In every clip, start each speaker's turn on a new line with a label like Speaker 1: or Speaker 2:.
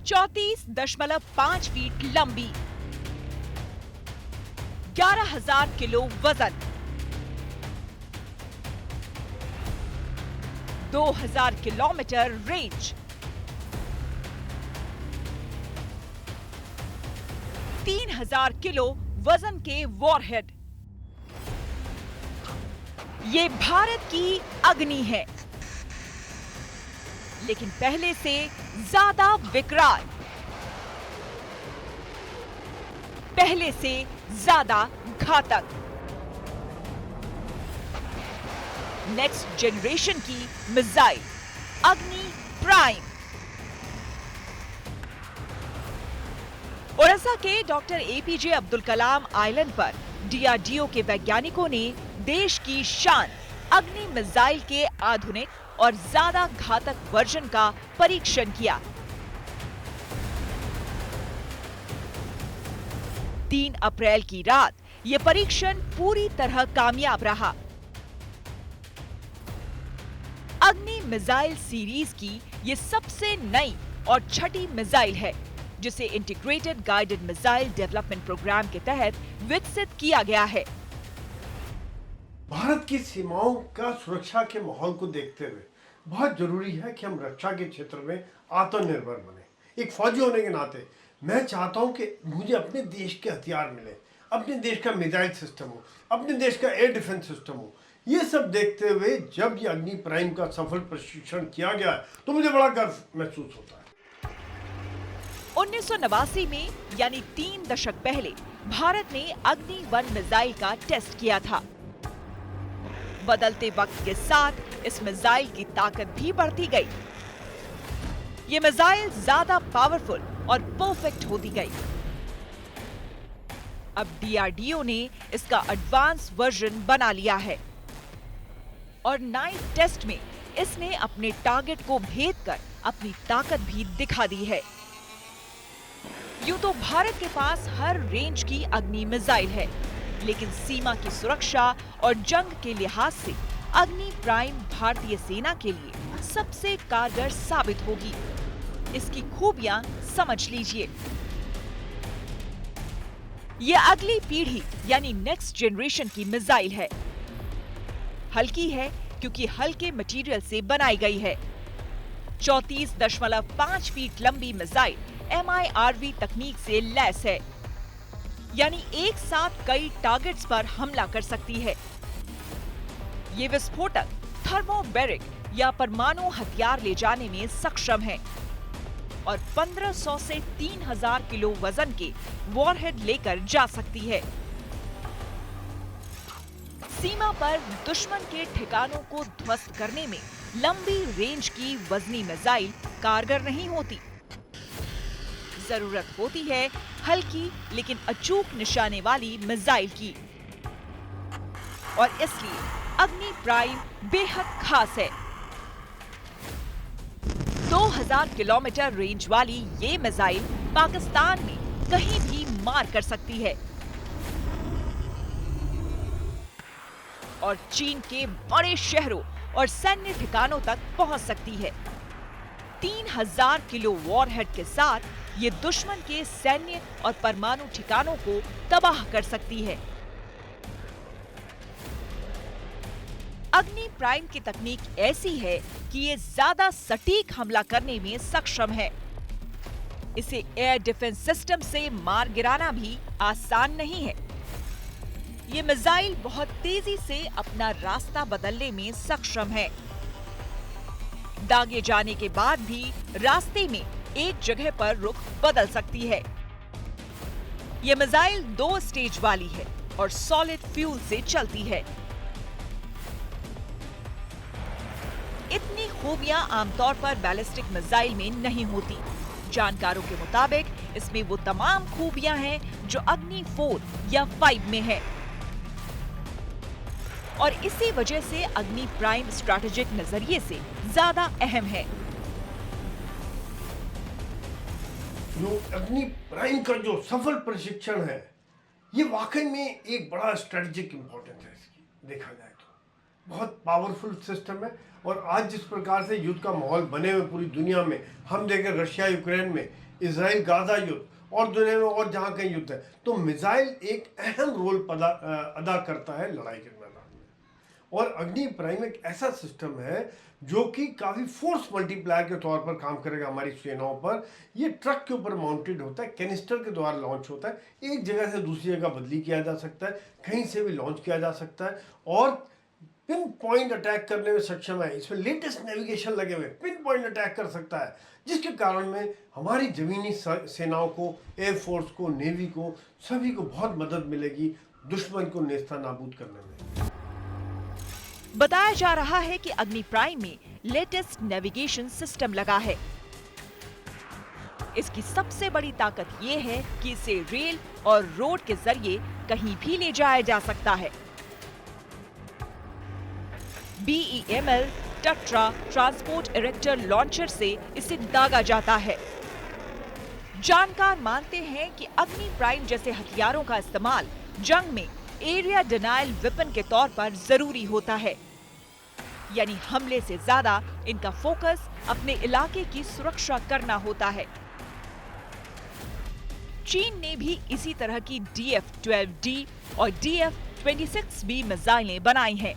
Speaker 1: 34.5 feet लंबी, 11,000 kilo वजन, 2,000 kilometre range, 3,000 kilo वजन के वॉरहेड। ये भारत की अग्नि है, लेकिन पहले से ज्यादा विकराल, पहले से ज्यादा घातक। नेक्स्ट जनरेशन की मिसाइल अग्नि प्राइम। ओडिशा के doctor APJ Abdul Kalam island पर डीआरडीओ के वैज्ञानिकों ने देश की शान अग्नि मिसाइल के आधुनिक और ज्यादा घातक वर्जन का परीक्षण किया। 3 अप्रैल की रात यह परीक्षण पूरी तरह कामयाब रहा। अग्नि मिसाइल सीरीज की यह सबसे नई और छठी मिसाइल है, जिसे integrated guided missile development programme के तहत विकसित किया गया है।
Speaker 2: भारत की सीमाओं का सुरक्षा के माहौल को देखते हुए बहुत जरूरी है कि हम रक्षा के क्षेत्र में आत्मनिर्भर बने। एक फौजी होने के नाते मैं चाहता हूं कि मुझे अपने देश के हथियार मिले, अपने देश का मिसाइल सिस्टम हो, अपने देश का एयर डिफेंस सिस्टम हो। ये सब देखते हुए जब ये अग्नि प्राइम का सफल प्रशिक्षण किया गया तो मुझे बड़ा गर्व महसूस होता है।
Speaker 1: 1989 में यानी 3 दशक पहले भारत ने अग्नि 1 मिसाइल का टेस्ट किया था। बदलते वक्त के साथ इस मिसाइल की ताकत भी बढ़ती गई। ये मिसाइल ज्यादा पावरफुल और परफेक्ट होती गई। अब डीआरडीओ ने इसका एडवांस वर्जन बना लिया है और नाइट टेस्ट में इसने अपने टारगेट को भेदकर अपनी ताकत भी दिखा दी है। यूं तो भारत के पास हर रेंज की अग्नि मिसाइल है, लेकिन सीमा की सुरक्षा और जंग के लिहाज से अग्नि प्राइम भारतीय सेना के लिए सबसे कारगर साबित होगी। इसकी खूबियां समझ लीजिए। यह अगली पीढ़ी यानी नेक्स्ट जनरेशन की मिसाइल है। हल्की है क्योंकि हल्के मटेरियल से बनाई गई है। 34.5 फीट लंबी मिसाइल MIRV तकनीक से लैस है, यानी एक साथ कई टारगेट्स पर हमला कर सकती है। ये विस्फोटक थर्मोबैरिक या परमाणु हथियार ले जाने में सक्षम है और 1500 से 3000 किलो वजन के वॉरहेड लेकर जा सकती है। सीमा पर दुश्मन के ठिकानों को ध्वस्त करने में लंबी रेंज की वजनी मिसाइल कारगर नहीं होती। जरूरत होती है हल्की लेकिन अचूक निशाने वाली मिसाइल की, और इसलिए अग्नि प्राइम बेहद खास है। 2000 किलोमीटर रेंज वाली ये मिसाइल पाकिस्तान में कहीं भी मार कर सकती है और चीन के बड़े शहरों और सैन्य ठिकानों तक पहुंच सकती है। 3000 किलो वॉरहेड के साथ ये दुश्मन के सैन्य और परमाणु ठिकानों को तबाह कर सकती है। अग्नि प्राइम की तकनीक ऐसी है कि ये ज्यादा सटीक हमला करने में सक्षम है। इसे एयर डिफेंस सिस्टम से मार गिराना भी आसान नहीं है। ये मिसाइल बहुत तेजी से अपना रास्ता बदलने में सक्षम है। दागे जाने के बाद भी रास्ते में एक जगह पर रुख बदल सकती है। यह मिसाइल 2 स्टेज वाली है और सॉलिड फ्यूल से चलती है। इतनी खूबियां आमतौर पर बैलिस्टिक मिसाइल में नहीं होती। जानकारों के मुताबिक इसमें वो तमाम खूबियां हैं जो अग्नि 4 या 5 में है, और इसी वजह से अग्नि प्राइम स्ट्रैटेजिक नजरिए से ज्यादा अहम है।
Speaker 2: जो अग्नि प्राइम का जो सफल प्रशिक्षण है, ये वाकई में एक बड़ा स्ट्रेटेजिक इंपॉर्टेंस है। इसकी देखा जाए तो बहुत पावरफुल सिस्टम है। और आज जिस प्रकार से युद्ध का माहौल बने हुए पूरी दुनिया में हम देखें, रशिया यूक्रेन में इसराइल गाजा युद्ध और दुनिया में और जहाँ कहीं युद्ध है, तो मिसाइल एक अहम रोल अदा करता है लड़ाई के मैदान में। और अग्नि प्राइम एक ऐसा सिस्टम है जो कि काफ़ी फोर्स मल्टीप्लायर के तौर पर काम करेगा हमारी सेनाओं पर। ये ट्रक के ऊपर माउंटेड होता है, कैनिस्टर के द्वारा लॉन्च होता है, एक जगह से दूसरी जगह बदली किया जा सकता है, कहीं से भी लॉन्च किया जा सकता है और पिन पॉइंट अटैक करने में सक्षम है। इसमें लेटेस्ट नेविगेशन लगे हुए, पिन पॉइंट अटैक कर सकता है, जिसके कारण में हमारी जमीनी सेनाओं को, एयरफोर्स को, नेवी को, सभी को बहुत मदद मिलेगी दुश्मन को नेस्ता नाबूद करने में।
Speaker 1: बताया जा रहा है कि अग्नि प्राइम में लेटेस्ट नेविगेशन सिस्टम लगा है। इसकी सबसे बड़ी ताकत ये है कि इसे रेल और रोड के जरिए कहीं भी ले जाया जा सकता है। BEML टट्रा ट्रांसपोर्ट इरेक्टर लॉन्चर से इसे दागा जाता है। जानकार मानते हैं कि अग्नि प्राइम जैसे हथियारों का इस्तेमाल जंग में एरिया डिनायल वेपन के तौर पर जरूरी होता है, यानी हमले से ज्यादा इनका फोकस अपने इलाके की सुरक्षा करना होता है। चीन ने भी इसी तरह की DF-12D और DF-26B मिसाइलें बनाई हैं,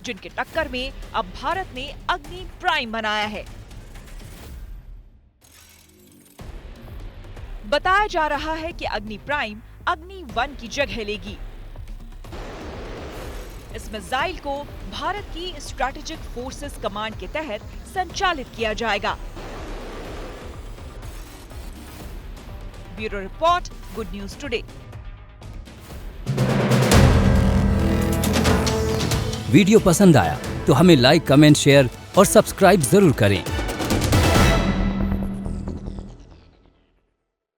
Speaker 1: जिनके टक्कर में अब भारत ने अग्नि प्राइम बनाया है। बताया जा रहा है कि अग्नि प्राइम अग्नि 1 की जगह लेगी। इस मिसाइल को भारत की स्ट्रैटेजिक फोर्सेस कमांड के तहत संचालित किया जाएगा। Bureau report, good news today.
Speaker 3: Video पसंद आया तो हमें लाइक, कमेंट, शेयर और सब्सक्राइब जरूर करें।